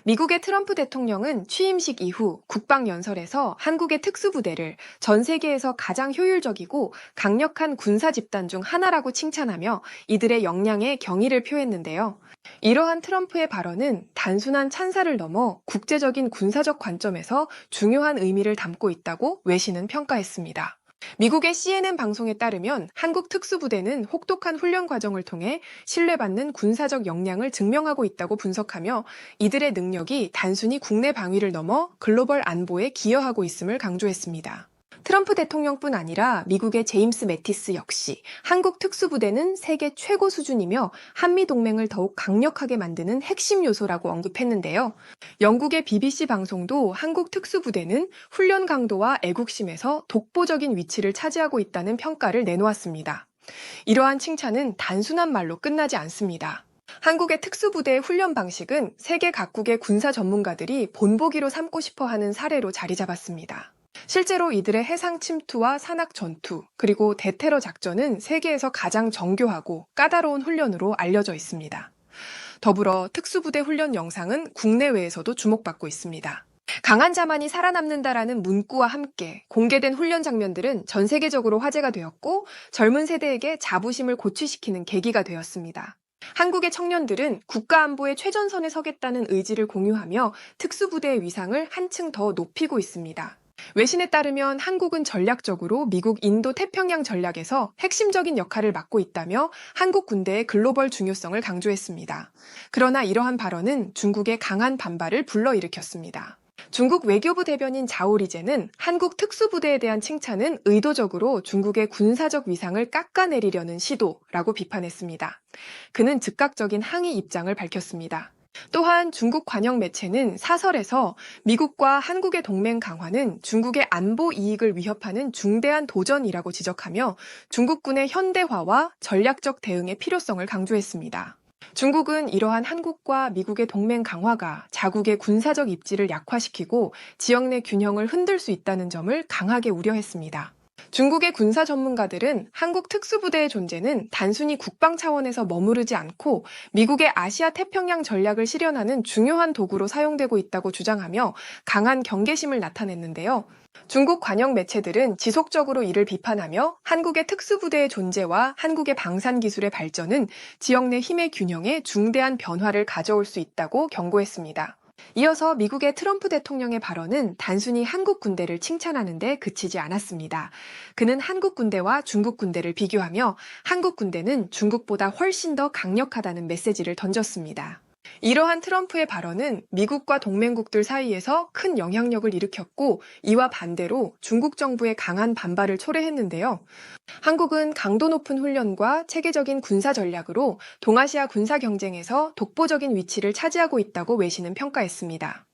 미국의 트럼프 대통령은 취임식 이후 국방연설에서 한국의 특수부대를 전 세계에서 가장 효율적이고 강력한 군사 집단 중 하나라고 칭찬하며 이들의 역량에 경의를 표했는데요. 이러한 트럼프의 발언은 단순한 찬사를 넘어 국제적인 군사적 관점에서 중요한 의미를 담고 있다고 외신은 평가했습니다. 미국의 CNN 방송에 따르면 한국 특수부대는 혹독한 훈련 과정을 통해 신뢰받는 군사적 역량을 증명하고 있다고 분석하며 이들의 능력이 단순히 국내 방위를 넘어 글로벌 안보에 기여하고 있음을 강조했습니다. 트럼프 대통령뿐 아니라 미국의 제임스 매티스 역시 한국 특수부대는 세계 최고 수준이며 한미동맹을 더욱 강력하게 만드는 핵심 요소라고 언급했는데요. 영국의 BBC 방송도 한국 특수부대는 훈련 강도와 애국심에서 독보적인 위치를 차지하고 있다는 평가를 내놓았습니다. 이러한 칭찬은 단순한 말로 끝나지 않습니다. 한국의 특수부대의 훈련 방식은 세계 각국의 군사 전문가들이 본보기로 삼고 싶어 하는 사례로 자리 잡았습니다. 실제로 이들의 해상 침투와 산악 전투, 그리고 대테러 작전은 세계에서 가장 정교하고 까다로운 훈련으로 알려져 있습니다. 더불어 특수부대 훈련 영상은 국내외에서도 주목받고 있습니다. 강한 자만이 살아남는다라는 문구와 함께 공개된 훈련 장면들은 전 세계적으로 화제가 되었고 젊은 세대에게 자부심을 고취시키는 계기가 되었습니다. 한국의 청년들은 국가안보의 최전선에 서겠다는 의지를 공유하며 특수부대의 위상을 한층 더 높이고 있습니다. 외신에 따르면 한국은 전략적으로 미국 인도 태평양 전략에서 핵심적인 역할을 맡고 있다며 한국 군대의 글로벌 중요성을 강조했습니다. 그러나 이러한 발언은 중국의 강한 반발을 불러일으켰습니다. 중국 외교부 대변인 자오리제는 한국 특수부대에 대한 칭찬은 의도적으로 중국의 군사적 위상을 깎아내리려는 시도라고 비판했습니다. 그는 즉각적인 항의 입장을 밝혔습니다. 또한 중국 관영 매체는 사설에서 미국과 한국의 동맹 강화는 중국의 안보 이익을 위협하는 중대한 도전이라고 지적하며 중국군의 현대화와 전략적 대응의 필요성을 강조했습니다. 중국은 이러한 한국과 미국의 동맹 강화가 자국의 군사적 입지를 약화시키고 지역 내 균형을 흔들 수 있다는 점을 강하게 우려했습니다. 중국의 군사 전문가들은 한국 특수부대의 존재는 단순히 국방 차원에서 머무르지 않고 미국의 아시아 태평양 전략을 실현하는 중요한 도구로 사용되고 있다고 주장하며 강한 경계심을 나타냈는데요. 중국 관영 매체들은 지속적으로 이를 비판하며 한국의 특수부대의 존재와 한국의 방산 기술의 발전은 지역 내 힘의 균형에 중대한 변화를 가져올 수 있다고 경고했습니다. 이어서 미국의 트럼프 대통령의 발언은 단순히 한국 군대를 칭찬하는 데 그치지 않았습니다. 그는 한국 군대와 중국 군대를 비교하며 한국 군대는 중국보다 훨씬 더 강력하다는 메시지를 던졌습니다. 이러한 트럼프의 발언은 미국과 동맹국들 사이에서 큰 영향력을 일으켰고 이와 반대로 중국 정부의 강한 반발을 초래했는데요. 한국은 강도 높은 훈련과 체계적인 군사 전략으로 동아시아 군사 경쟁에서 독보적인 위치를 차지하고 있다고 외신은 평가했습니다.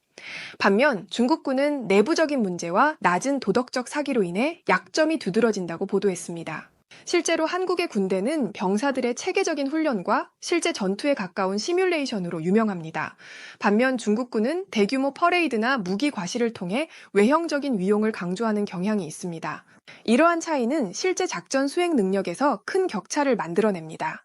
반면 중국군은 내부적인 문제와 낮은 도덕적 사기로 인해 약점이 두드러진다고 보도했습니다. 실제로 한국의 군대는 병사들의 체계적인 훈련과 실제 전투에 가까운 시뮬레이션으로 유명합니다. 반면 중국군은 대규모 퍼레이드나 무기 과시를 통해 외형적인 위용을 강조하는 경향이 있습니다. 이러한 차이는 실제 작전 수행 능력에서 큰 격차를 만들어냅니다.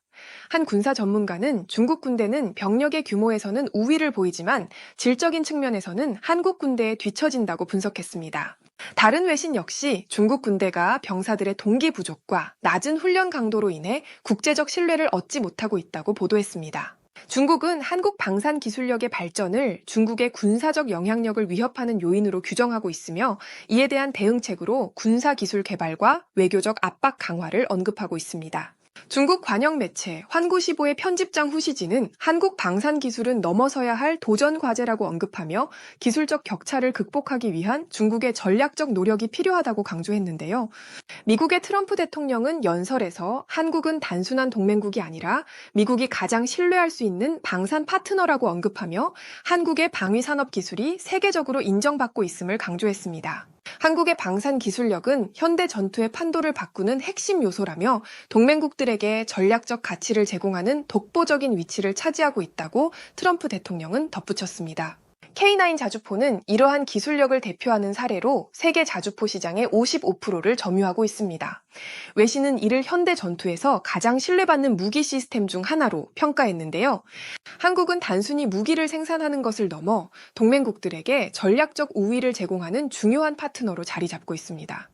한 군사 전문가는 중국 군대는 병력의 규모에서는 우위를 보이지만 질적인 측면에서는 한국 군대에 뒤처진다고 분석했습니다. 다른 외신 역시 중국 군대가 병사들의 동기 부족과 낮은 훈련 강도로 인해 국제적 신뢰를 얻지 못하고 있다고 보도했습니다. 중국은 한국 방산 기술력의 발전을 중국의 군사적 영향력을 위협하는 요인으로 규정하고 있으며 이에 대한 대응책으로 군사 기술 개발과 외교적 압박 강화를 언급하고 있습니다. 중국 관영 매체 환구시보의 편집장 후시진은 한국 방산 기술은 넘어서야 할 도전 과제라고 언급하며 기술적 격차를 극복하기 위한 중국의 전략적 노력이 필요하다고 강조했는데요. 미국의 트럼프 대통령은 연설에서 한국은 단순한 동맹국이 아니라 미국이 가장 신뢰할 수 있는 방산 파트너라고 언급하며 한국의 방위 산업 기술이 세계적으로 인정받고 있음을 강조했습니다. 한국의 방산 기술력은 현대 전투의 판도를 바꾸는 핵심 요소라며 동맹국들에게 전략적 가치를 제공하는 독보적인 위치를 차지하고 있다고 트럼프 대통령은 덧붙였습니다. K9 자주포는 이러한 기술력을 대표하는 사례로 세계 자주포 시장의 55%를 점유하고 있습니다. 외신은 이를 현대 전투에서 가장 신뢰받는 무기 시스템 중 하나로 평가했는데요. 한국은 단순히 무기를 생산하는 것을 넘어 동맹국들에게 전략적 우위를 제공하는 중요한 파트너로 자리 잡고 있습니다.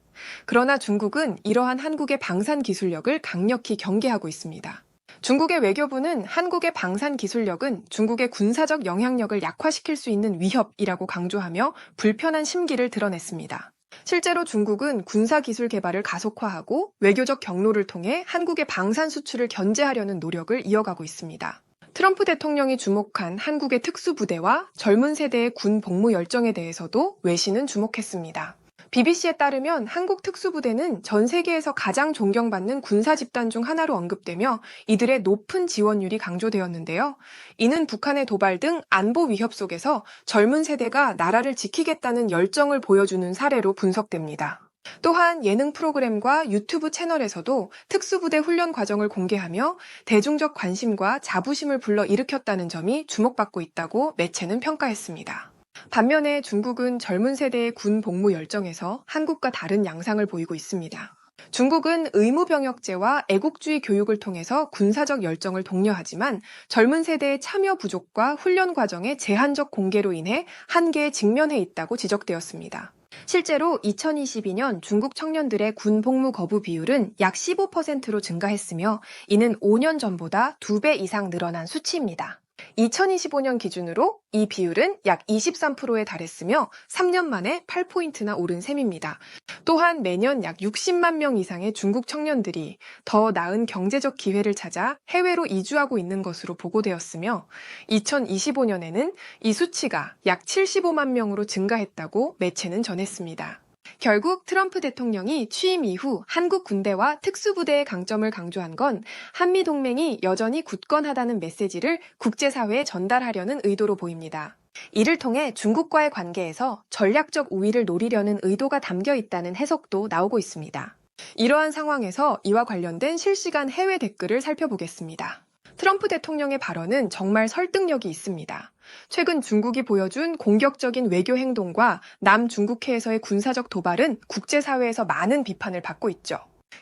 그러나 중국은 이러한 한국의 방산 기술력을 강력히 경계하고 있습니다. 중국의 외교부는 한국의 방산 기술력은 중국의 군사적 영향력을 약화시킬 수 있는 위협이라고 강조하며 불편한 심기를 드러냈습니다. 실제로 중국은 군사기술 개발을 가속화하고 외교적 경로를 통해 한국의 방산 수출을 견제하려는 노력을 이어가고 있습니다. 트럼프 대통령이 주목한 한국의 특수부대와 젊은 세대의 군 복무 열정에 대해서도 외신은 주목했습니다. BBC에 따르면 한국 특수부대는 전 세계에서 가장 존경받는 군사 집단 중 하나로 언급되며 이들의 높은 지원율이 강조되었는데요. 이는 북한의 도발 등 안보 위협 속에서 젊은 세대가 나라를 지키겠다는 열정을 보여주는 사례로 분석됩니다. 또한 예능 프로그램과 유튜브 채널에서도 특수부대 훈련 과정을 공개하며 대중적 관심과 자부심을 불러일으켰다는 점이 주목받고 있다고 매체는 평가했습니다. 반면에 중국은 젊은 세대의 군 복무 열정에서 한국과 다른 양상을 보이고 있습니다. 중국은 의무병역제와 애국주의 교육을 통해서 군사적 열정을 독려하지만 젊은 세대의 참여 부족과 훈련 과정의 제한적 공개로 인해 한계에 직면해 있다고 지적되었습니다. 실제로 2022년 중국 청년들의 군 복무 거부 비율은 약 15%로 증가했으며 이는 5년 전보다 2배 이상 늘어난 수치입니다. 2025년 기준으로 이 비율은 약 23%에 달했으며 3년 만에 8포인트나 오른 셈입니다. 또한 매년 약 60만 명 이상의 중국 청년들이 더 나은 경제적 기회를 찾아 해외로 이주하고 있는 것으로 보고되었으며 2025년에는 이 수치가 약 75만 명으로 증가했다고 매체는 전했습니다. 결국 트럼프 대통령이 취임 이후 한국 군대와 특수부대의 강점을 강조한 건 한미동맹이 여전히 굳건하다는 메시지를 국제사회에 전달하려는 의도로 보입니다. 이를 통해 중국과의 관계에서 전략적 우위를 노리려는 의도가 담겨 있다는 해석도 나오고 있습니다. 이러한 상황에서 이와 관련된 실시간 해외 댓글을 살펴보겠습니다. 트럼프 대통령의 발언은 정말 설득력이 있습니다. 최근 중국이 보여준 공격적인 외교 행동과 남중국해에서의 군사적 도발은 국제사회에서 많은 비판을 받고 있죠.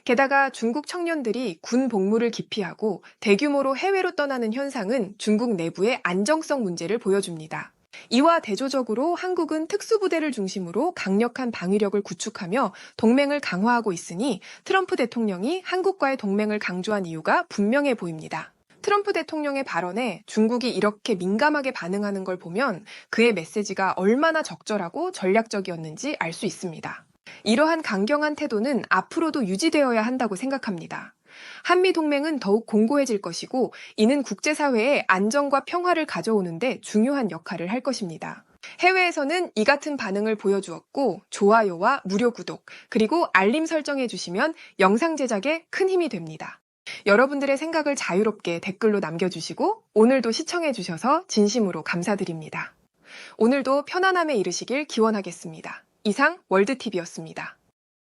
게다가 중국 청년들이 군 복무를 기피하고 대규모로 해외로 떠나는 현상은 중국 내부의 안정성 문제를 보여줍니다. 이와 대조적으로 한국은 특수부대를 중심으로 강력한 방위력을 구축하며 동맹을 강화하고 있으니 트럼프 대통령이 한국과의 동맹을 강조한 이유가 분명해 보입니다. 트럼프 대통령의 발언에 중국이 이렇게 민감하게 반응하는 걸 보면 그의 메시지가 얼마나 적절하고 전략적이었는지 알 수 있습니다. 이러한 강경한 태도는 앞으로도 유지되어야 한다고 생각합니다. 한미동맹은 더욱 공고해질 것이고 이는 국제사회에 안정과 평화를 가져오는데 중요한 역할을 할 것입니다. 해외에서는 이 같은 반응을 보여주었고 좋아요와 무료 구독 그리고 알림 설정해 주시면 영상 제작에 큰 힘이 됩니다. 여러분들의 생각을 자유롭게 댓글로 남겨주시고 오늘도 시청해주셔서 진심으로 감사드립니다. 오늘도 편안함에 이르시길 기원하겠습니다. 이상 월드TV였습니다.